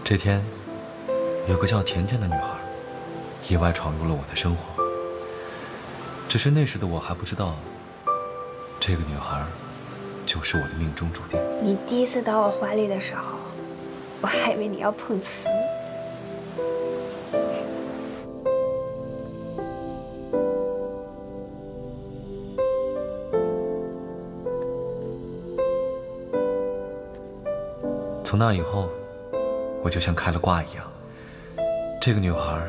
这天，有个叫甜甜的女孩，意外闯入了我的生活。只是那时的我还不知道，这个女孩就是我的命中注定。你第一次到我怀里的时候，我还以为你要碰瓷呢。从那以后，我就像开了挂一样，这个女孩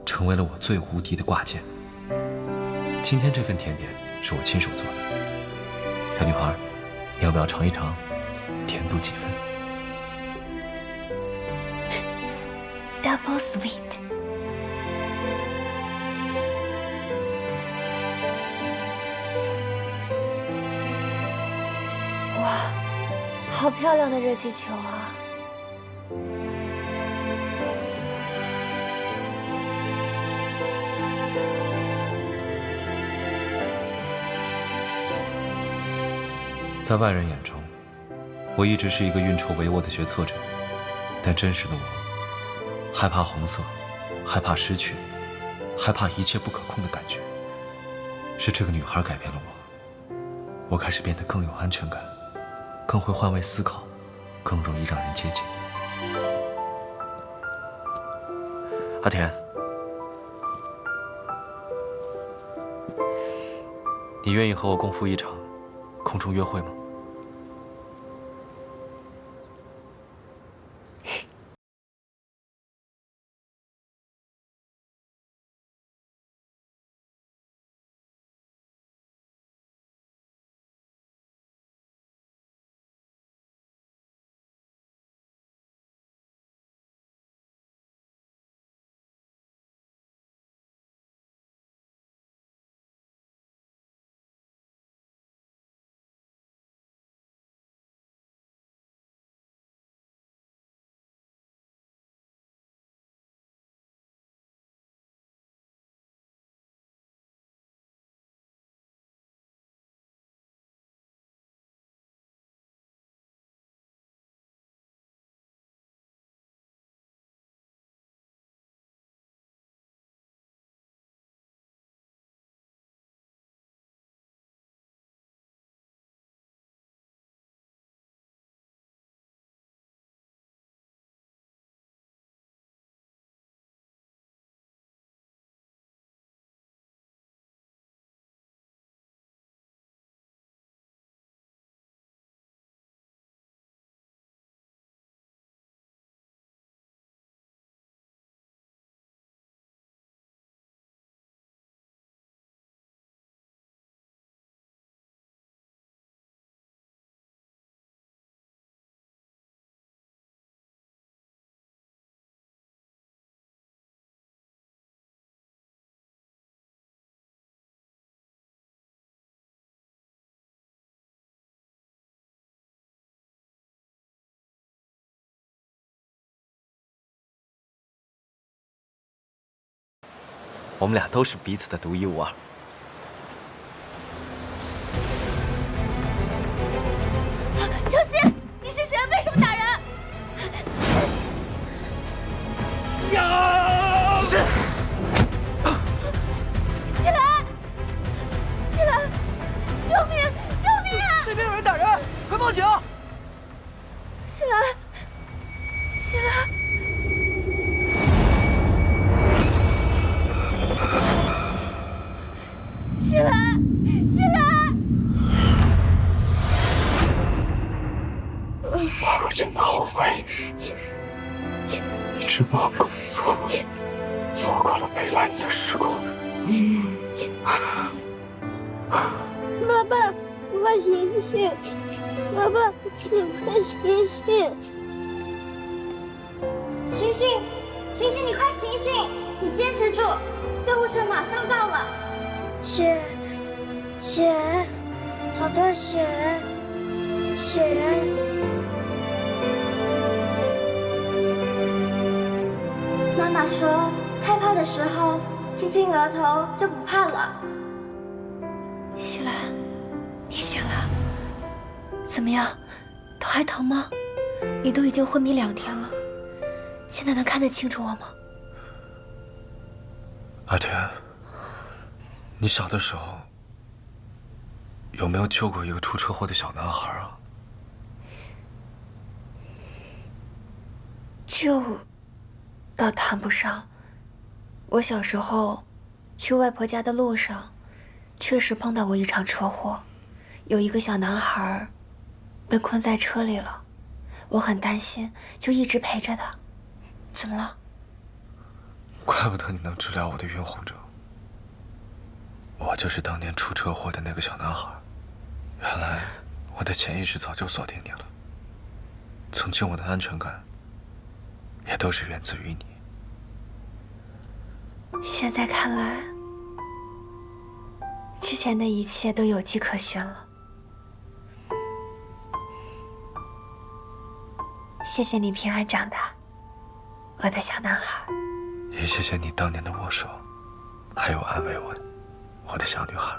成为了我最无敌的挂件。今天这份甜点是我亲手做的，小女孩，你要不要尝一尝，甜度几分 ？Double sweet。哇，好漂亮的热气球啊！在外人眼中，我一直是一个运筹帷幄的决策者，但真实的我，害怕红色，害怕失去，害怕一切不可控的感觉。是这个女孩改变了我，我开始变得更有安全感，更会换位思考，更容易让人接近。阿田，你愿意和我共赴一场空中约会吗？我们俩都是彼此的独一无二。小心！你是谁？为什么打人？呀！西兰！西兰！救命！救命！那边有人打人，快报警！西兰！西兰！西兰，西兰！我真的后悔，一直忙工作，错过了陪伴你的时光。爸爸，你快醒醒！爸爸，你快醒醒！星星，星星，你快醒醒！你坚持住，救护车马上到了。血，血，好多血，血！妈妈说，害怕的时候亲亲额头就不怕了。西兰，你醒了？怎么样？头还疼吗？你都已经昏迷2天了，现在能看得清楚我吗？阿田，你小的时候有没有救过一个出车祸的小男孩啊？救倒谈不上。我小时候去外婆家的路上，确实碰到过一场车祸，有一个小男孩被困在车里了，我很担心，就一直陪着他。怎么了？怪不得你能治疗我的晕红症。我就是当年出车祸的那个小男孩。原来我的潜意识早就锁定你了，曾经我的安全感也都是源自于你。现在看来，之前的一切都有迹可循了。谢谢你平安长大，我的小男孩。也谢谢你当年的握手，还有安慰我的小女孩。